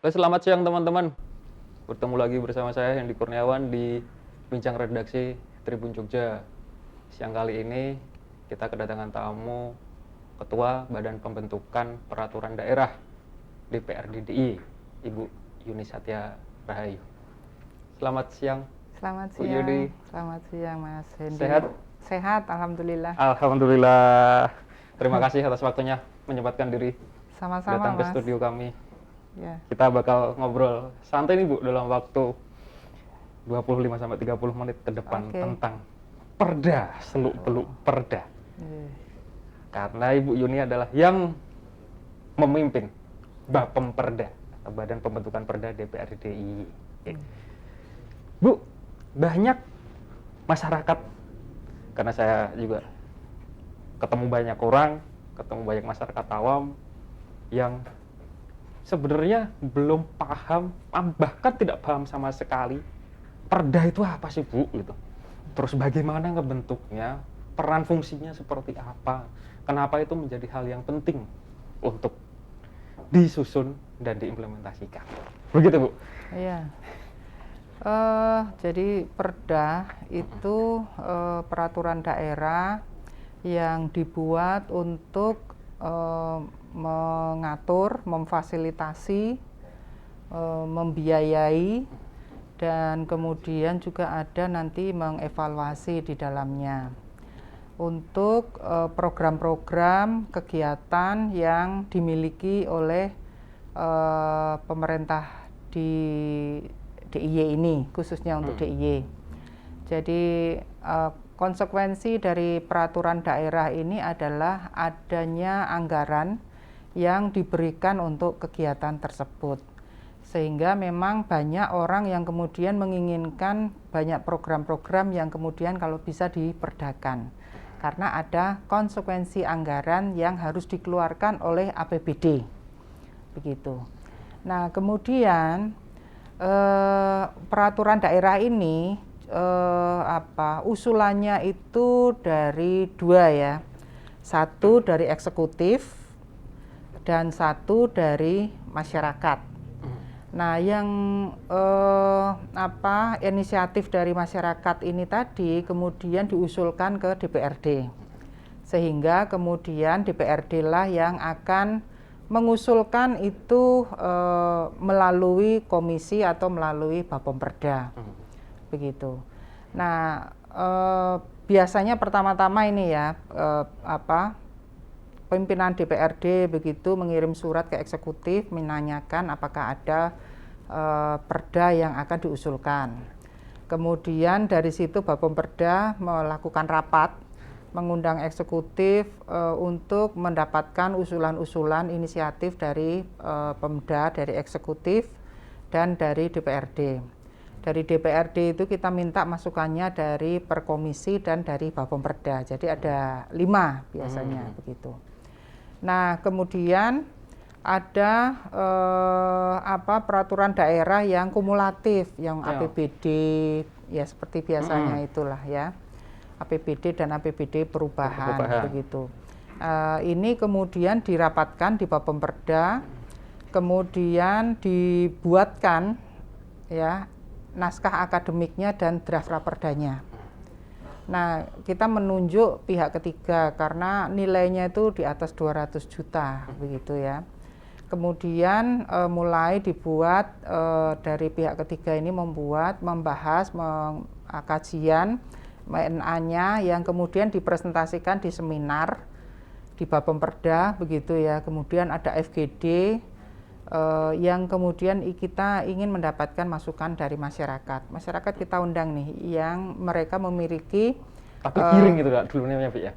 Oke, selamat siang teman-teman. Bertemu lagi bersama saya Hendy Kurniawan di Bincang Redaksi Tribun Jogja. Siang kali ini kita kedatangan tamu Ketua Badan Pembentukan Peraturan Daerah DPRD DIY, Ibu Yuni Satya Rahayu. Selamat siang. Selamat Bu siang. Yuni. Selamat siang Mas Hendy. Sehat? Sehat, alhamdulillah. Alhamdulillah. Terima kasih atas waktunya menyempatkan diri Sama-sama datang ke Mas. studio kami. Ya. Kita bakal ngobrol santai nih Bu dalam waktu 25-30 menit ke depan Oke. tentang perda, seluk-beluk perda. Karena Ibu Yuni adalah yang memimpin Bapem Perda atau Badan Pembentukan Perda DPRD DIY. Bu, banyak masyarakat, karena saya juga ketemu banyak orang, ketemu banyak masyarakat awam yang sebenarnya belum paham, bahkan tidak paham sama sekali perda itu apa sih Bu gitu. Terus bagaimana ngebentuknya, peran fungsinya seperti apa, kenapa itu menjadi hal yang penting untuk disusun dan diimplementasikan. Begitu Bu. Iya. Jadi perda itu peraturan daerah yang dibuat untuk mengatur, memfasilitasi, membiayai, dan kemudian juga ada nanti mengevaluasi di dalamnya untuk program-program kegiatan yang dimiliki oleh pemerintah di DIY ini, khususnya untuk DIY. Jadi konsekuensi dari peraturan daerah ini adalah adanya anggaran yang diberikan untuk kegiatan tersebut. Sehingga memang banyak orang yang kemudian menginginkan banyak program-program yang kemudian kalau bisa diperdakan. Karena ada konsekuensi anggaran yang harus dikeluarkan oleh APBD. Begitu. Nah, kemudian peraturan daerah ini usulannya itu dari dua ya, satu dari eksekutif dan satu dari masyarakat. Nah, yang inisiatif dari masyarakat ini tadi kemudian diusulkan ke DPRD, sehingga kemudian DPRD lah yang akan mengusulkan itu melalui komisi atau melalui Bapem Perda. Begitu. Nah, biasanya pertama-tama ini ya pimpinan DPRD begitu mengirim surat ke eksekutif menanyakan apakah ada perda yang akan diusulkan. Kemudian dari situ Bapem Perda melakukan rapat, mengundang eksekutif untuk mendapatkan usulan-usulan inisiatif dari Pemda, dari eksekutif dan dari DPRD. Dari DPRD itu kita minta masukannya dari Perkomisi dan dari Bapem Perda. Jadi ada 5 biasanya begitu. Nah, kemudian ada peraturan daerah yang kumulatif, yang APBD ya seperti biasanya itulah ya. APBD dan APBD perubahan. Begitu. Ini kemudian dirapatkan di Bapem Perda, kemudian dibuatkan ya naskah akademiknya dan draft raperdanya. Nah, kita menunjuk pihak ketiga karena nilainya itu di atas 200 juta begitu ya. Kemudian mulai dibuat dari pihak ketiga ini membahas kajian MNA-nya yang kemudian dipresentasikan di seminar di Bapem Perda begitu ya. Kemudian ada FGD yang kemudian kita ingin mendapatkan masukan dari masyarakat. Masyarakat kita undang nih yang mereka memiliki public hearing gitu Kak dulu namanya ya.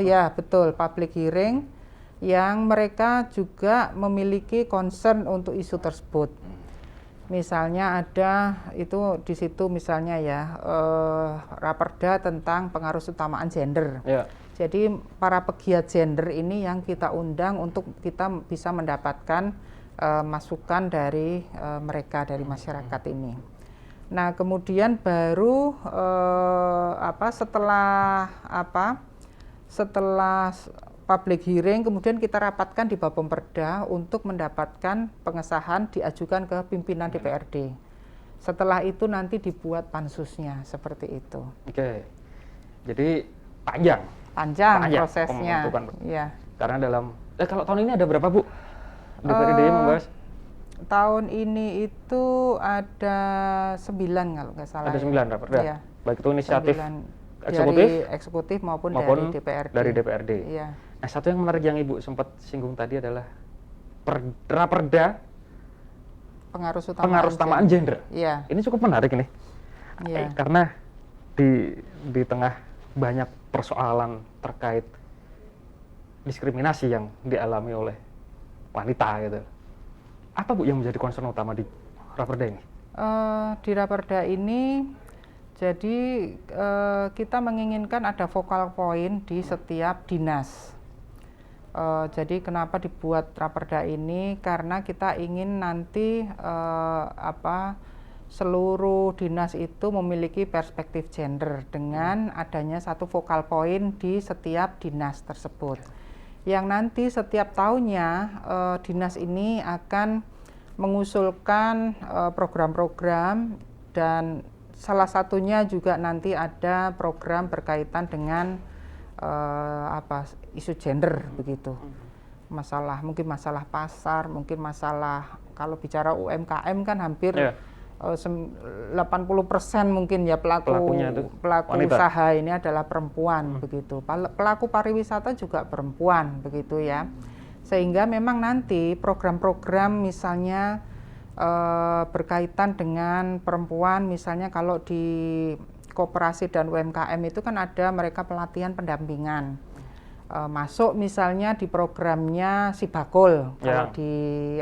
Ya, betul, public hearing yang mereka juga memiliki concern untuk isu tersebut. Misalnya ada itu di situ misalnya ya raperda tentang pengaruh utamaan gender. Ya. Jadi para pegiat gender ini yang kita undang untuk kita bisa mendapatkan masukan dari mereka dari masyarakat ini. Nah, kemudian baru setelah public hearing, kemudian kita rapatkan di Bapemperda untuk mendapatkan pengesahan diajukan ke pimpinan DPRD. Setelah itu nanti dibuat pansusnya, seperti itu. Oke, jadi panjang Prosesnya. Ya. Karena kalau tahun ini ada berapa Bu DPRD membahas? Tahun ini itu ada 9 kalau nggak salah. Ada 9 raperda. Ya. Baik itu inisiatif eksekutif maupun dari DPRD. Dari DPRD. Iya. Nah, satu yang menarik yang Ibu sempat singgung tadi adalah raperda pengaruh utamaan gender. Iya. Ini cukup menarik ini. Iya. Karena di tengah banyak persoalan terkait diskriminasi yang dialami oleh wanita gitu. Apa Bu yang menjadi concern utama di raperda ini? Di raperda ini jadi kita menginginkan ada focal point di setiap dinas. Jadi kenapa dibuat raperda ini? Karena kita ingin nanti seluruh dinas itu memiliki perspektif gender dengan adanya satu focal point di setiap dinas tersebut. Yang nanti setiap tahunnya dinas ini akan mengusulkan program-program, dan salah satunya juga nanti ada program berkaitan dengan isu gender begitu. Mungkin masalah pasar, mungkin masalah kalau bicara UMKM kan hampir 80% mungkin ya pelaku usaha ini adalah perempuan begitu. Pelaku pariwisata juga perempuan begitu ya. Sehingga memang nanti program-program misalnya berkaitan dengan perempuan, misalnya kalau di koperasi dan UMKM itu kan ada mereka pelatihan pendampingan. Masuk misalnya di programnya Sibakul. Kalau di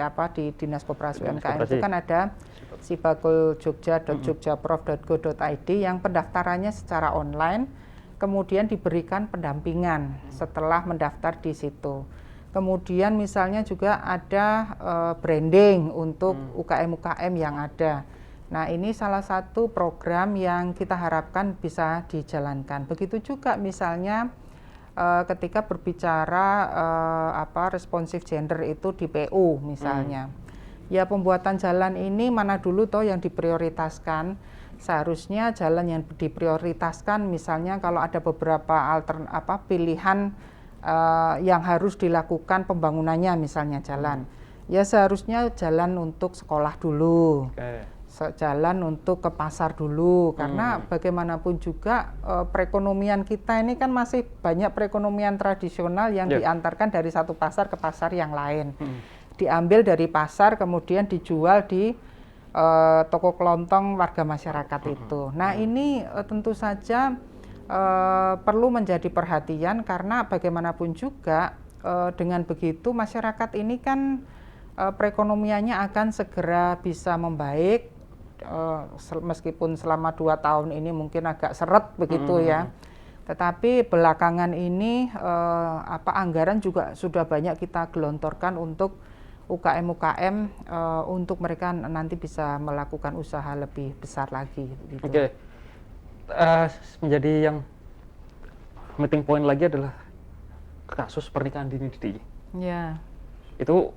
Dinas Koperasi UMKM itu kan ada sibakuljogja.jogjaprof.go.id yang pendaftarannya secara online, kemudian diberikan pendampingan setelah mendaftar di situ. Kemudian misalnya juga ada branding untuk UKM-UKM yang ada. Nah, ini salah satu program yang kita harapkan bisa dijalankan. Begitu juga misalnya ketika berbicara responsif gender itu di PU misalnya. Ya, pembuatan jalan ini mana dulu toh yang diprioritaskan. Seharusnya jalan yang diprioritaskan misalnya kalau ada beberapa pilihan yang harus dilakukan pembangunannya, misalnya jalan. Ya seharusnya jalan untuk sekolah dulu. Jalan untuk ke pasar dulu, karena bagaimanapun juga perekonomian kita ini kan masih banyak perekonomian tradisional yang diantarkan dari satu pasar ke pasar yang lain. Diambil dari pasar kemudian dijual di toko kelontong warga masyarakat itu. Nah, ini tentu saja perlu menjadi perhatian, karena bagaimanapun juga dengan begitu masyarakat ini kan perekonomiannya akan segera bisa membaik. Meskipun selama 2 tahun ini mungkin agak seret begitu ya, tetapi belakangan ini anggaran juga sudah banyak kita gelontorkan untuk UKM-UKM untuk mereka nanti bisa melakukan usaha lebih besar lagi gitu. Oke. Menjadi yang meeting point lagi adalah kasus pernikahan dini di ya. Itu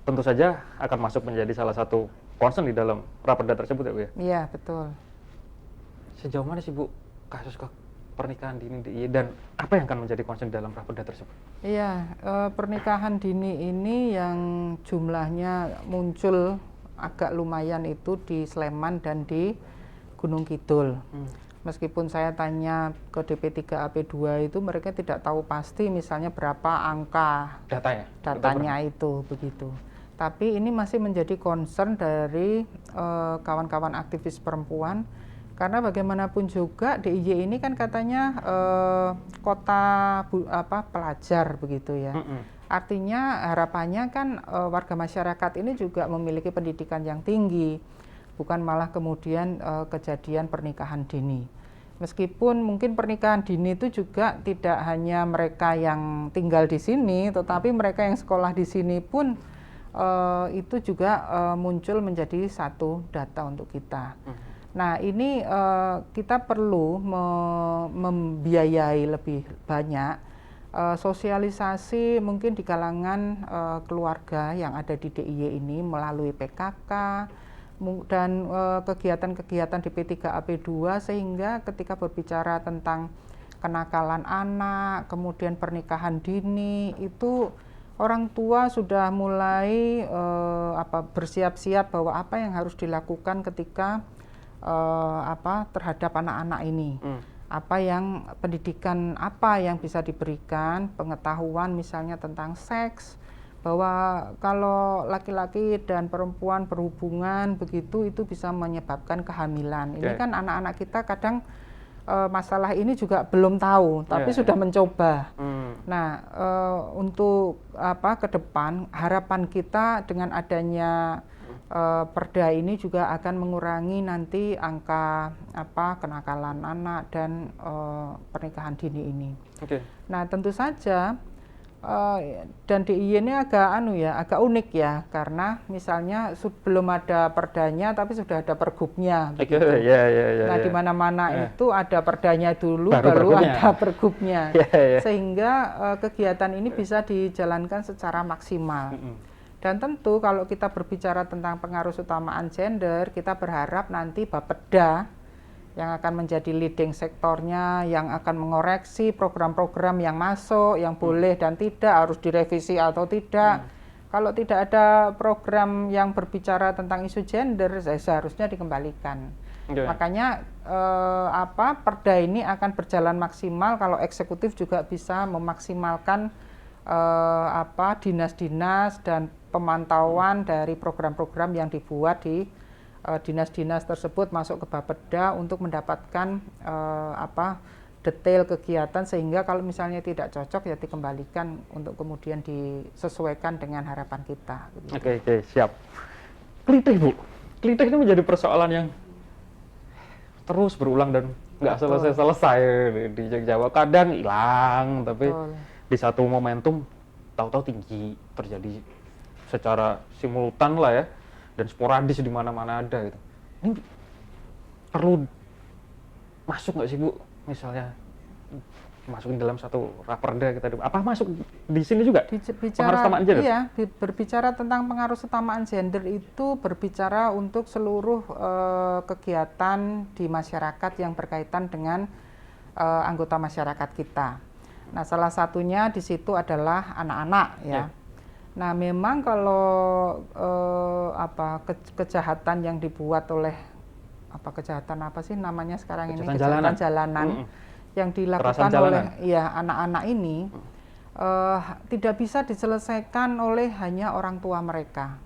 tentu saja akan masuk menjadi salah satu concern di dalam raperda tersebut ya Bu ya? Iya, betul. Sejauh mana sih Bu kasus pernikahan dini DIY, dan apa yang akan menjadi concern dalam raperda tersebut? Iya, pernikahan dini ini yang jumlahnya muncul agak lumayan itu di Sleman dan di Gunung Kidul. Meskipun saya tanya ke DP3AP2 itu mereka tidak tahu pasti misalnya berapa angka datanya itu begitu. Tapi ini masih menjadi concern dari kawan-kawan aktivis perempuan, karena bagaimanapun juga DIY ini kan katanya kota pelajar begitu ya. Artinya harapannya kan warga masyarakat ini juga memiliki pendidikan yang tinggi, bukan malah kemudian kejadian pernikahan dini. Meskipun mungkin pernikahan dini itu juga tidak hanya mereka yang tinggal di sini, tetapi mereka yang sekolah di sini pun itu juga muncul menjadi satu data untuk kita. Nah, ini kita perlu membiayai lebih banyak sosialisasi mungkin di kalangan keluarga yang ada di DIY ini melalui PKK dan kegiatan-kegiatan di P3AP2, sehingga ketika berbicara tentang kenakalan anak, kemudian pernikahan dini, itu orang tua sudah mulai bersiap-siap bahwa apa yang harus dilakukan ketika terhadap anak-anak ini. Apa yang pendidikan apa yang bisa diberikan, pengetahuan misalnya tentang seks, bahwa kalau laki-laki dan perempuan berhubungan begitu itu bisa menyebabkan kehamilan. Ini kan anak-anak kita kadang masalah ini juga belum tahu, tapi sudah mencoba. Nah, untuk ke depan harapan kita dengan adanya perda ini juga akan mengurangi nanti angka kenakalan anak dan pernikahan dini ini. Nah, tentu saja dan DIY ini agak unik ya, karena misalnya belum ada perdanya tapi sudah ada pergubnya. Nah, di mana-mana itu ada perdanya dulu, baru ada pergubnya, sehingga kegiatan ini bisa dijalankan secara maksimal. Dan tentu kalau kita berbicara tentang pengaruh utamaan gender, kita berharap nanti Bapeda yang akan menjadi leading sektornya, yang akan mengoreksi program-program yang masuk, yang boleh dan tidak, harus direvisi atau tidak. Kalau tidak ada program yang berbicara tentang isu gender, seharusnya dikembalikan. Makanya perda ini akan berjalan maksimal kalau eksekutif juga bisa memaksimalkan dinas-dinas dan pemantauan dari program-program yang dibuat di dinas-dinas tersebut masuk ke Bapeda untuk mendapatkan detail kegiatan, sehingga kalau misalnya tidak cocok ya dikembalikan untuk kemudian disesuaikan dengan harapan kita. Oke, siap. Kelitih, Bu. Kelitih itu menjadi persoalan yang terus berulang dan nggak selesai-selesai di Jawa. Kadang hilang, tapi di satu momentum tahu-tahu tinggi, terjadi secara simultan lah ya, dan sporadis di mana-mana ada gitu. Ini perlu masuk nggak sih, Bu? Misalnya masukin dalam satu raperda kita, apa masuk di sini juga? Pengaruh utamaan gender? Iya, berbicara tentang pengaruh utamaan gender itu berbicara untuk seluruh kegiatan di masyarakat yang berkaitan dengan anggota masyarakat kita. Nah, salah satunya di situ adalah anak-anak ya. Nah, memang kalau kejahatan yang dibuat oleh kejahatan apa sih namanya sekarang ini, kejahatan jalanan yang dilakukan oleh anak-anak ini tidak bisa diselesaikan oleh hanya orang tua mereka.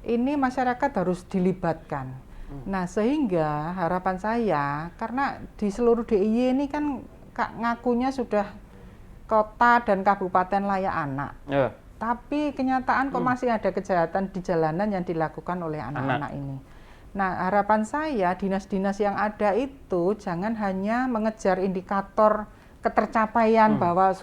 Ini masyarakat harus dilibatkan. Nah, sehingga harapan saya, karena di seluruh DIY ini kan ngakunya sudah kota dan kabupaten layak anak. Tapi kenyataan kok masih ada kejahatan di jalanan yang dilakukan oleh anak-anak ini. Nah, harapan saya dinas-dinas yang ada itu jangan hanya mengejar indikator ketercapaian bahwa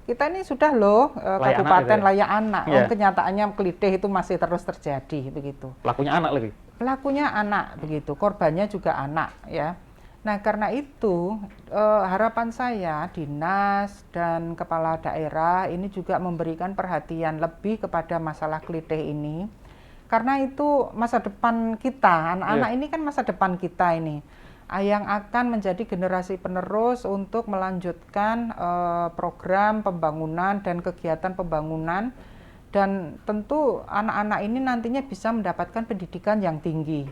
kita ini sudah loh kabupaten layak anak. Kenyataannya kelitih itu masih terus terjadi begitu. Pelakunya anak lagi. Pelakunya anak begitu, korbannya juga anak ya. Nah, karena itu harapan saya dinas dan kepala daerah ini juga memberikan perhatian lebih kepada masalah kelitih ini, karena itu masa depan kita, anak-anak ini kan masa depan kita ini, yang akan menjadi generasi penerus untuk melanjutkan program pembangunan dan kegiatan pembangunan, dan tentu anak-anak ini nantinya bisa mendapatkan pendidikan yang tinggi.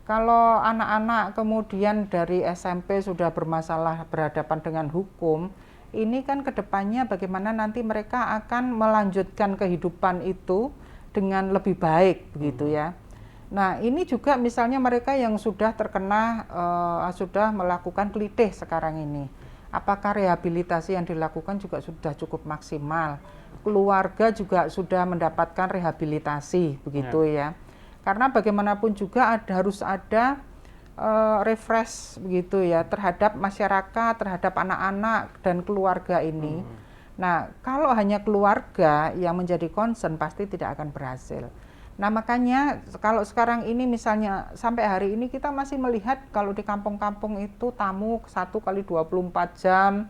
Kalau anak-anak kemudian dari SMP sudah bermasalah berhadapan dengan hukum, ini kan kedepannya bagaimana nanti mereka akan melanjutkan kehidupan itu dengan lebih baik begitu ya. Nah, ini juga misalnya mereka yang sudah terkena, sudah melakukan kelitih sekarang ini. Apakah rehabilitasi yang dilakukan juga sudah cukup maksimal? Keluarga juga sudah mendapatkan rehabilitasi begitu ya. Karena bagaimanapun juga harus ada refresh begitu ya terhadap masyarakat, terhadap anak-anak dan keluarga ini. Nah, kalau hanya keluarga yang menjadi concern pasti tidak akan berhasil. Nah makanya kalau sekarang ini misalnya sampai hari ini kita masih melihat kalau di kampung-kampung itu tamu 1 kali 24 jam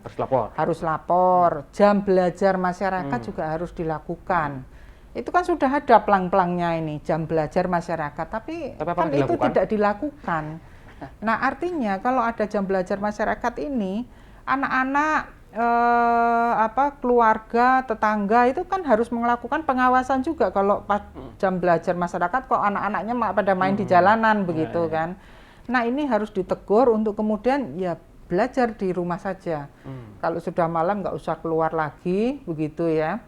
harus lapor. Jam belajar masyarakat juga harus dilakukan. Itu kan sudah ada pelang-pelangnya ini, jam belajar masyarakat, tapi kan itu tidak dilakukan. Nah artinya kalau ada jam belajar masyarakat ini, anak-anak keluarga, tetangga itu kan harus melakukan pengawasan juga. Kalau pas jam belajar masyarakat kok anak-anaknya pada main di jalanan begitu kan. Nah ini harus ditegur untuk kemudian ya belajar di rumah saja. Kalau sudah malam nggak usah keluar lagi begitu ya.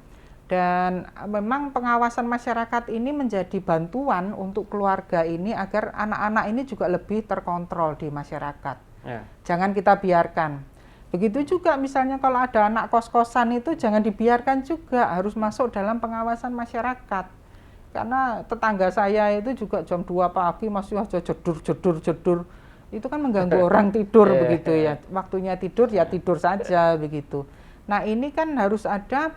Dan memang pengawasan masyarakat ini menjadi bantuan untuk keluarga ini agar anak-anak ini juga lebih terkontrol di masyarakat. Jangan kita biarkan. Begitu juga misalnya kalau ada anak kos-kosan itu jangan dibiarkan juga, harus masuk dalam pengawasan masyarakat. Karena tetangga saya itu juga jam 2 pagi masih aja jedur. Itu kan mengganggu orang tidur begitu ya. Waktunya tidur ya tidur saja begitu. Nah ini kan harus ada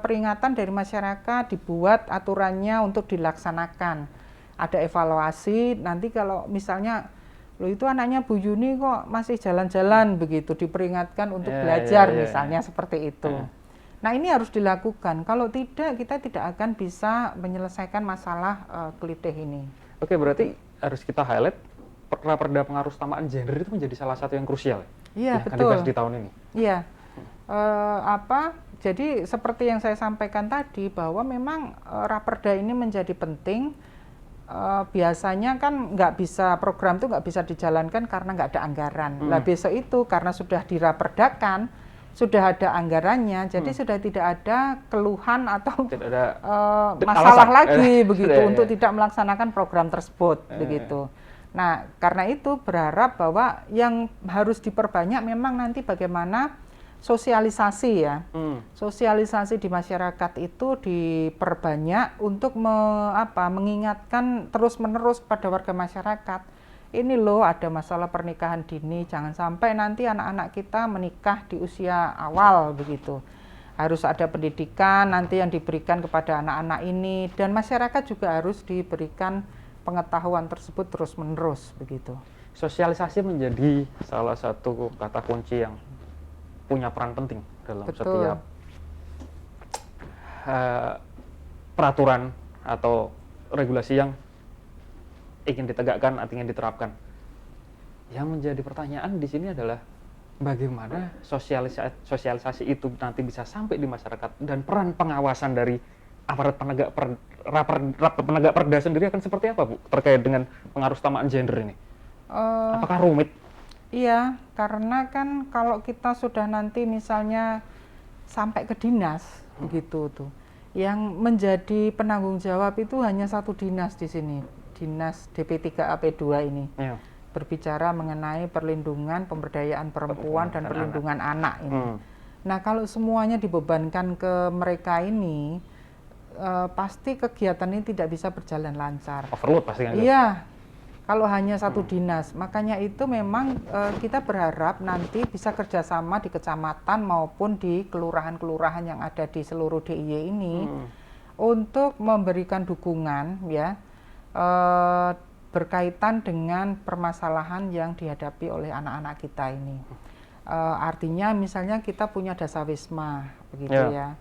peringatan dari masyarakat, dibuat aturannya untuk dilaksanakan. Ada evaluasi, nanti kalau misalnya loh itu anaknya Bu Yuni kok masih jalan-jalan begitu, diperingatkan untuk belajar misalnya seperti itu. Nah ini harus dilakukan, kalau tidak kita tidak akan bisa menyelesaikan masalah kelitih ini. Oke, berarti harus kita highlight Raperda pengaruh utamaan gender itu menjadi salah satu yang krusial. Iya betul. Kan dibahas di tahun ini. Iya. Jadi seperti yang saya sampaikan tadi bahwa memang Raperda ini menjadi penting. Biasanya kan nggak bisa, program itu nggak bisa dijalankan karena nggak ada anggaran. Nah besok itu karena sudah diraperdakan, sudah ada anggarannya, jadi sudah tidak ada keluhan atau masalah lagi begitu untuk tidak melaksanakan program tersebut begitu. Nah karena itu berharap bahwa yang harus diperbanyak memang nanti bagaimana sosialisasi ya, sosialisasi di masyarakat itu diperbanyak untuk mengingatkan terus-menerus kepada warga masyarakat. Ini loh ada masalah pernikahan dini, jangan sampai nanti anak-anak kita menikah di usia awal begitu. Harus ada pendidikan nanti yang diberikan kepada anak-anak ini, dan masyarakat juga harus diberikan pengetahuan tersebut terus-menerus begitu. Sosialisasi menjadi salah satu kata kunci yang punya peran penting dalam setiap peraturan atau regulasi yang ingin ditegakkan atau ingin diterapkan. Yang menjadi pertanyaan di sini adalah bagaimana sosialisasi itu nanti bisa sampai di masyarakat, dan peran pengawasan dari aparat penegak perda sendiri akan seperti apa, Bu, terkait dengan pengaruh utamaan gender ini? Apakah rumit? Iya, karena kan kalau kita sudah nanti misalnya sampai ke dinas begitu tuh, yang menjadi penanggung jawab itu hanya satu dinas di sini, dinas DP3AP2 ini. Berbicara mengenai perlindungan, pemberdayaan perempuan dan perlindungan anak ini. Nah kalau semuanya dibebankan ke mereka ini, pasti kegiatan ini tidak bisa berjalan lancar. Overload pasti kan? Iya. Kalau hanya satu dinas, makanya itu memang kita berharap nanti bisa kerjasama di kecamatan maupun di kelurahan-kelurahan yang ada di seluruh DIY ini untuk memberikan dukungan ya berkaitan dengan permasalahan yang dihadapi oleh anak-anak kita ini. Artinya misalnya kita punya dasawisma begitu ya.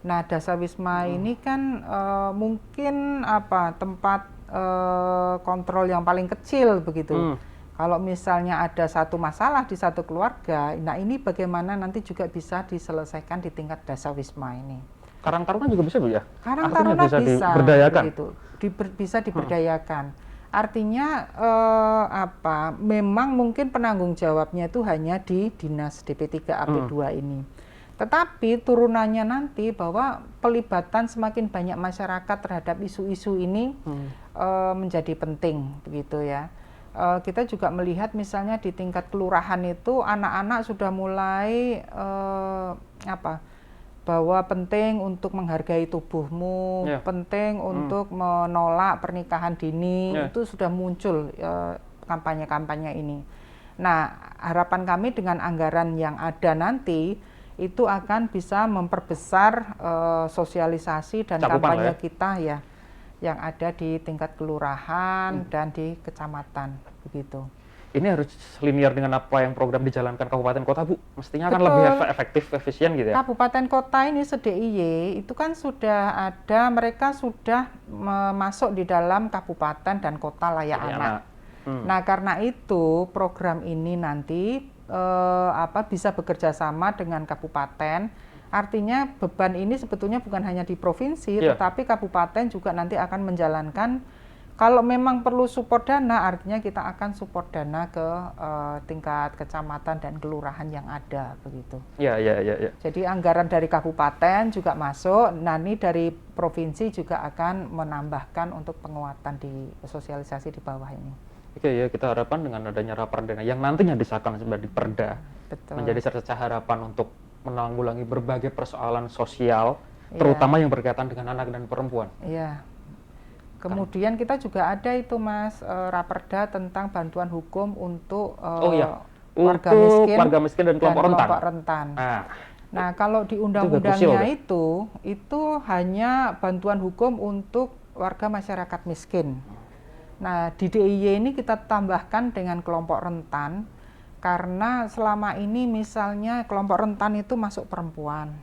Nah dasawisma ini kan mungkin tempat kontrol yang paling kecil begitu. Kalau misalnya ada satu masalah di satu keluarga, nah ini bagaimana nanti juga bisa diselesaikan di tingkat dasawisma ini. Karang Taruna juga bisa, Bu ya? Karang Taruna bisa diberdayakan. Begitu. Bisa diberdayakan. Artinya memang mungkin penanggung jawabnya itu hanya di Dinas DP3AP2 ini. Tetapi turunannya nanti bahwa pelibatan semakin banyak masyarakat terhadap isu-isu ini menjadi penting begitu ya. Kita juga melihat misalnya di tingkat kelurahan itu anak-anak sudah mulai bahwa penting untuk menghargai tubuhmu, penting untuk menolak pernikahan dini, itu sudah muncul kampanye-kampanye ini. Nah, harapan kami dengan anggaran yang ada nanti itu akan bisa memperbesar sosialisasi dan kampanye kita ya yang ada di tingkat kelurahan dan di kecamatan begitu. Ini harus linear dengan apa yang program dijalankan kabupaten kota, Bu? Mestinya kan Betul. lebih efektif, efisien gitu ya? Kabupaten kota ini se-DIY itu kan sudah ada, mereka sudah masuk di dalam kabupaten dan kota layak anak. Nah, karena itu program ini nanti bisa bekerja sama dengan kabupaten. Artinya beban ini sebetulnya bukan hanya di provinsi, tetapi kabupaten juga nanti akan menjalankan. Kalau memang perlu support dana, artinya kita akan support dana ke tingkat kecamatan dan kelurahan yang ada, begitu. Ya. Jadi anggaran dari kabupaten juga masuk, nah ini dari provinsi juga akan menambahkan untuk penguatan di sosialisasi di bawah ini. Oke ya, kita harapkan dengan adanya Raperda yang nantinya disahkan sebagai perda, menjadi cerca harapan untuk menanggulangi berbagai persoalan sosial, terutama yang berkaitan dengan anak dan perempuan. Iya. Kemudian kita juga ada itu Mas, Raperda tentang bantuan hukum untuk warga miskin dan kelompok rentan. Nah, kalau di undang-undangnya itu hanya bantuan hukum untuk warga masyarakat miskin. Nah, di DIY ini kita tambahkan dengan kelompok rentan, karena selama ini misalnya kelompok rentan itu masuk perempuan.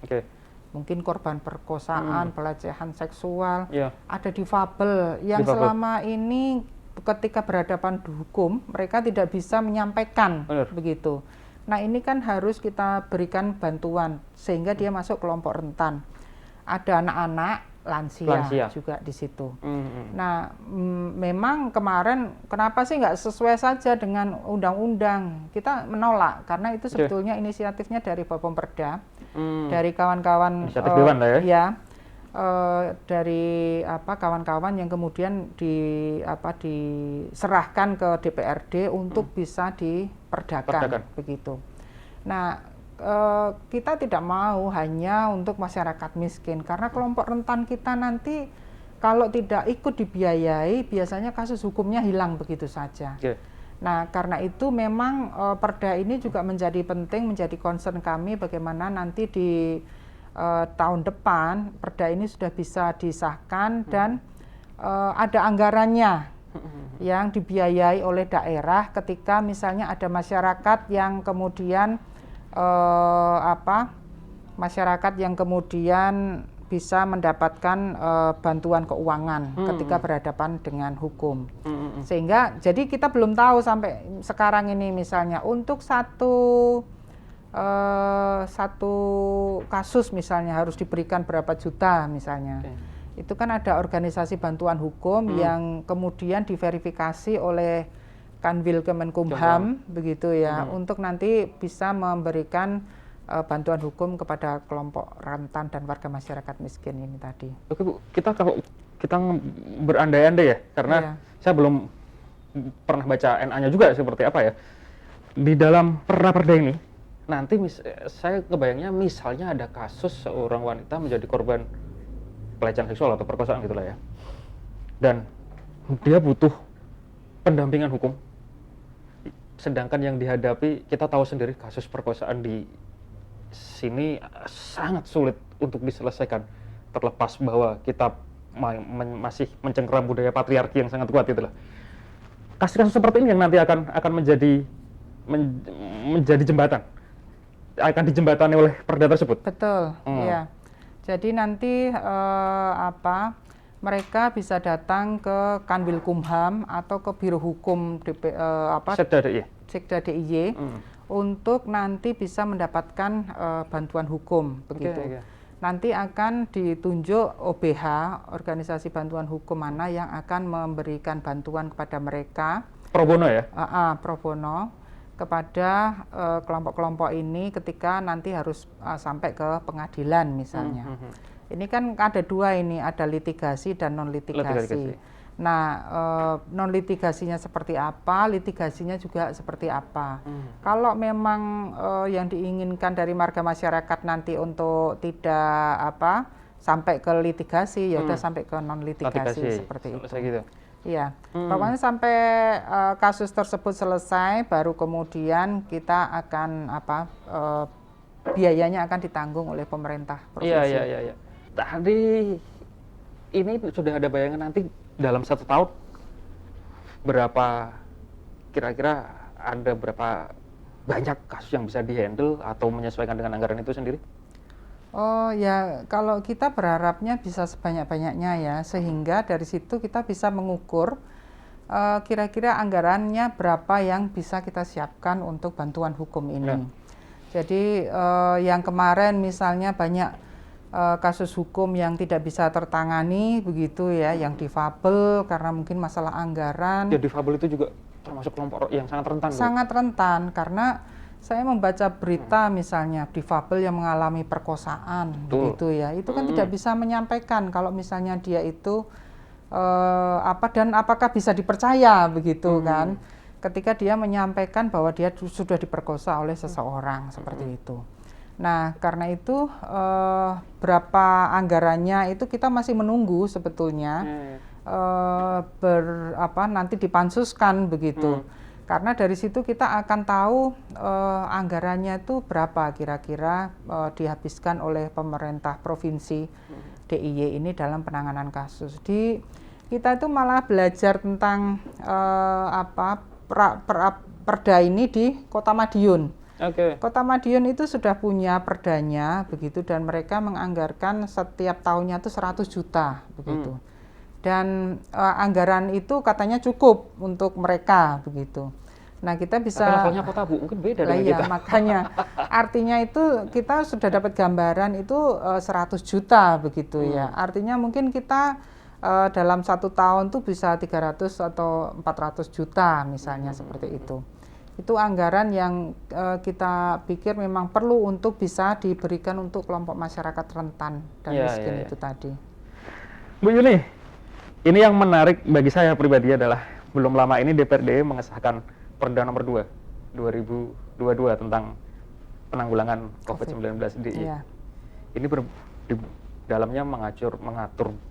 Mungkin korban perkosaan, pelecehan seksual, ada difabel yang selama ini ketika berhadapan hukum mereka tidak bisa menyampaikan begitu. Nah, ini kan harus kita berikan bantuan sehingga dia masuk kelompok rentan. Ada anak-anak, lansia juga di situ. Nah, memang kemarin kenapa sih nggak sesuai saja dengan undang-undang? Kita menolak karena itu sebetulnya inisiatifnya dari Bapemperda. Dari kawan-kawan dari kawan-kawan yang kemudian diserahkan ke DPRD untuk bisa diperdakan begitu. Nah, kita tidak mau hanya untuk masyarakat miskin karena kelompok rentan kita nanti kalau tidak ikut dibiayai biasanya kasus hukumnya hilang begitu saja. Nah, karena itu memang perda ini juga menjadi penting, menjadi concern kami bagaimana nanti di tahun depan perda ini sudah bisa disahkan dan ada anggarannya yang dibiayai oleh daerah ketika misalnya ada masyarakat yang kemudian bisa mendapatkan bantuan keuangan ketika berhadapan dengan hukum. Sehingga jadi kita belum tahu sampai sekarang ini misalnya untuk satu kasus misalnya harus diberikan berapa juta misalnya. Itu kan ada organisasi bantuan hukum yang kemudian diverifikasi oleh Kanwil Kemenkumham begitu ya untuk nanti bisa memberikan bantuan hukum kepada kelompok rentan dan warga masyarakat miskin ini tadi. Oke Bu, kalau kita berandai-andai ya, karena saya belum pernah baca NA-nya juga seperti apa ya. Di dalam Raperda ini, nanti saya kebayangnya misalnya ada kasus seorang wanita menjadi korban pelecehan seksual atau perkosaan gitulah ya. Dan dia butuh pendampingan hukum. Sedangkan yang dihadapi, kita tahu sendiri kasus perkosaan di sini sangat sulit untuk diselesaikan, terlepas bahwa kita masih mencengkeram budaya patriarki yang sangat kuat itulah. Kasus-kasus seperti ini yang nanti akan menjadi jembatan, akan dijembatani oleh perda tersebut. Betul, iya. Jadi nanti mereka bisa datang ke Kanwil Kumham atau ke Biro Hukum Sekda DIY untuk nanti bisa mendapatkan bantuan hukum begitu. Nanti akan ditunjuk OBH, organisasi bantuan hukum mana yang akan memberikan bantuan kepada mereka. Pro bono ya? Pro bono kepada kelompok-kelompok ini ketika nanti harus sampai ke pengadilan misalnya. Ini kan ada dua ini, ada litigasi dan non litigasi. Nah, non litigasinya seperti apa, litigasinya juga seperti apa. Kalau memang yang diinginkan dari warga masyarakat nanti untuk tidak sampai ke litigasi, ya udah sampai ke non litigasi seperti itu. Gitu. Iya, pokoknya sampai kasus tersebut selesai, baru kemudian kita akan biayanya akan ditanggung oleh pemerintah provinsi. Iya. Tadi ini sudah ada bayangan nanti dalam 1 tahun berapa kira-kira ada berapa banyak kasus yang bisa dihandle atau menyesuaikan dengan anggaran itu sendiri? Oh ya, kalau kita berharapnya bisa sebanyak-banyaknya ya, sehingga dari situ kita bisa mengukur kira-kira anggarannya berapa yang bisa kita siapkan untuk bantuan hukum ini. Ya. Jadi yang kemarin misalnya banyak kasus hukum yang tidak bisa tertangani begitu ya, yang difabel karena mungkin masalah anggaran. Ya, difabel itu juga termasuk kelompok yang sangat rentan. Sangat rentan karena saya membaca berita misalnya difabel yang mengalami perkosaan begitu ya, itu kan tidak bisa menyampaikan kalau misalnya dia itu apa dan apakah bisa dipercaya begitu kan, ketika dia menyampaikan bahwa dia sudah diperkosa oleh seseorang seperti itu. Nah karena itu berapa anggarannya itu kita masih menunggu sebetulnya nanti dipansuskan begitu. Karena dari situ kita akan tahu anggarannya itu berapa kira-kira dihabiskan oleh pemerintah provinsi DIY ini dalam penanganan kasus. Kita itu malah belajar tentang perda ini di Kota Madiun. Kota Madiun itu sudah punya perdanya begitu, dan mereka menganggarkan setiap tahunnya itu 100 juta begitu. Dan anggaran itu katanya cukup untuk mereka begitu. Nah kita bisa. Tapi levelnya kota Bu, mungkin beda dengan kita. Makanya artinya itu kita sudah dapat gambaran itu 100 juta begitu ya. Artinya mungkin kita dalam 1 tahun tuh bisa 300 atau 400 juta misalnya seperti itu. Itu anggaran yang kita pikir memang perlu untuk bisa diberikan untuk kelompok masyarakat rentan dan miskin itu tadi. Bu Yuni, ini yang menarik bagi saya pribadi adalah belum lama ini DPRD mengesahkan Perda nomor 2 2022 tentang penanggulangan COVID-19 di ini di dalamnya mengatur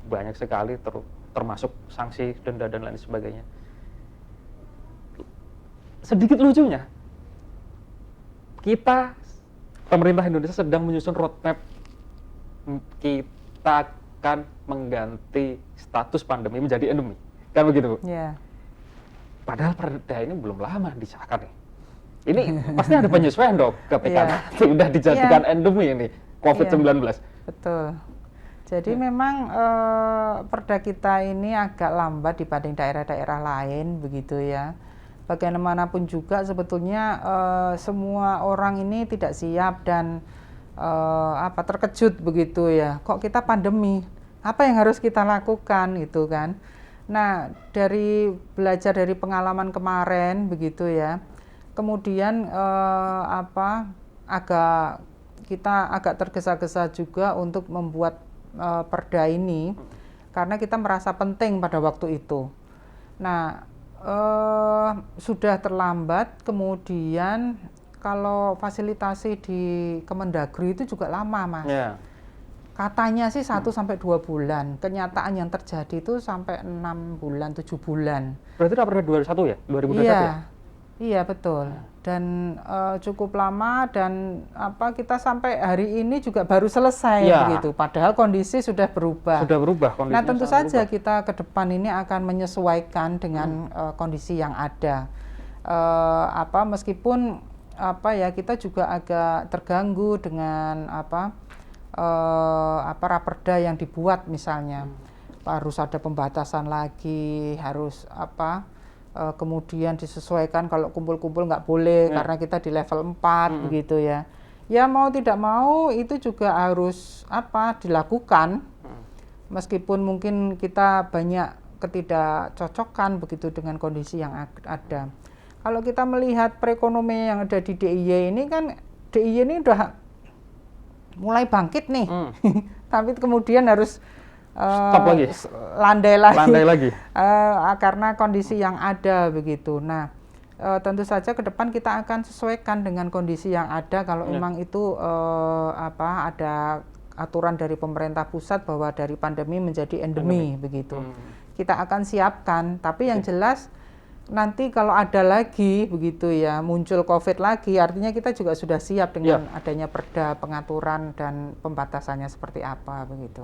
banyak sekali termasuk sanksi, denda dan lain sebagainya. Sedikit lucunya, pemerintah Indonesia sedang menyusun roadmap, kita akan mengganti status pandemi menjadi endemi, kan begitu Bu? Yeah. Padahal perda ini belum lama disahkan nih. Ini pasti ada penyesuaian dong ketika sudah dijadikan endemi ini COVID-19. Betul. Jadi memang perda kita ini agak lambat dibanding daerah-daerah lain begitu ya. Bagaimanapun juga sebetulnya semua orang ini tidak siap dan terkejut begitu ya. Kok kita pandemi? Apa yang harus kita lakukan gitu kan? Nah, belajar dari pengalaman kemarin begitu ya. Kemudian kita agak tergesa-gesa juga untuk membuat perda ini karena kita merasa penting pada waktu itu. Nah, sudah terlambat, kemudian kalau fasilitasi di Kemendagri itu juga lama Mas. Katanya sih 1 sampai 2 bulan, kenyataan yang terjadi itu sampai 6 bulan, 7 bulan. Berarti itu Perda 21 ya? 2021 ya? Iya betul. Dan cukup lama dan kita sampai hari ini juga baru selesai begitu. Padahal kondisi sudah berubah. Sudah berubah kondisinya. Nah tentu saja kita ke depan ini akan menyesuaikan dengan kondisi yang ada. Meskipun kita juga agak terganggu dengan raperda yang dibuat misalnya. Harus ada pembatasan lagi, harus kemudian disesuaikan kalau kumpul-kumpul nggak boleh karena kita di level 4 begitu ya. Ya mau tidak mau itu juga harus dilakukan. Meskipun mungkin kita banyak ketidakcocokan begitu dengan kondisi yang ada. Kalau kita melihat perekonomian yang ada di DIY ini kan, DIY ini udah mulai bangkit nih. Tapi kemudian harus stop lagi, landai lagi. Karena kondisi yang ada begitu. Nah, tentu saja ke depan kita akan sesuaikan dengan kondisi yang ada. Kalau memang itu ada aturan dari pemerintah pusat bahwa dari pandemi menjadi endemi begitu. Kita akan siapkan. Tapi yang jelas nanti kalau ada lagi begitu ya, muncul COVID lagi, artinya kita juga sudah siap dengan adanya perda, pengaturan dan pembatasannya seperti apa begitu.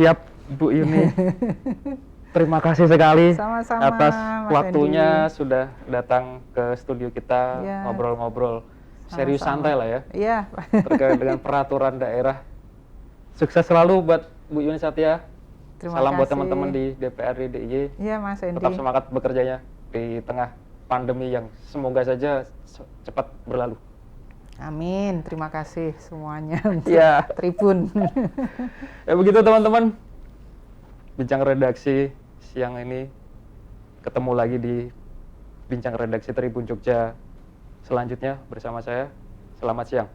Siap Bu Yuni. Terima kasih sekali Sama-sama, atas Mas waktunya Hendy. sudah datang ke studio kita Ya. ngobrol-ngobrol serius Sama-sama. santai lah ya Iya. terkait dengan peraturan daerah. Sukses selalu buat Bu Yuni Satya. Terima Salam buat kasih. teman-teman di DPRD DIY. Iya, Mas Hendy. Tetap semangat bekerjanya di tengah pandemi yang semoga saja cepat berlalu. Amin. Terima kasih semuanya untuk Ya. Tribun. Ya begitu teman-teman. Bincang redaksi siang ini, ketemu lagi di Bincang Redaksi Tribun Jogja selanjutnya bersama saya. Selamat siang.